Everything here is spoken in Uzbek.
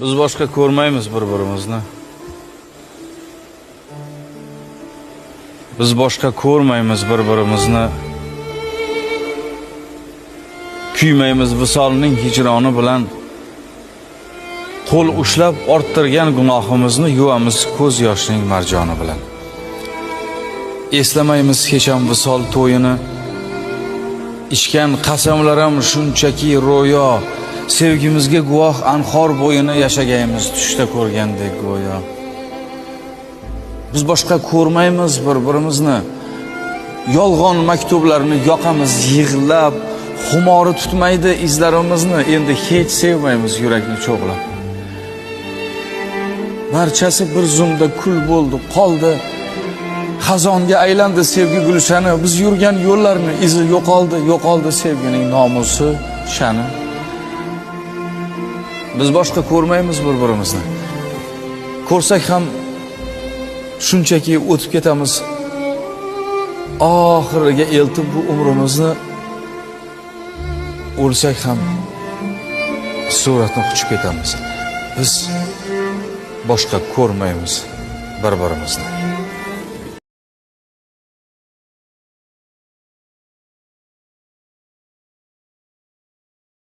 Biz boshqa ko'rmaymiz bir-birimizni. Biz boshqa ko'rmaymiz bir-birimizni. Kuymaymiz visolning hijroni bilan. Qo'l ushlab orttirgan gunohimizni yuvamiz ko'z yoshning marjoni bilan. Eslamaymiz hech ham visol to'yini. Ichgan qasamlar ham shunchaki ro'yo. Sevgimizga guvoh anhor bo'yini yashagaymiz tushda ko'rgandek go'yo. Biz boshqa ko'rmaymiz bir-birimizni. Yolg'on maktublarni yoqamiz yig'lab, xumori tutmaydi izlarimizni, endi hech sevmaymiz yurakni cho'g'lab. Barchasi bir zumda kul bo'ldi, qoldi. Xazonga aylandi sevgi gulshani, biz yurgan yo'llarni izi yo'qoldi sevgining nomusi, shani. Biz boshqa ko'rmaymiz bir-birimizni. Ko'rsak ham shunchaki o'tib ketamiz. Oxiriga eltib bu umrimizni, o'lsak ham suratni quchib ketamiz. Biz boshqa ko'rmaymiz bir-birimizni.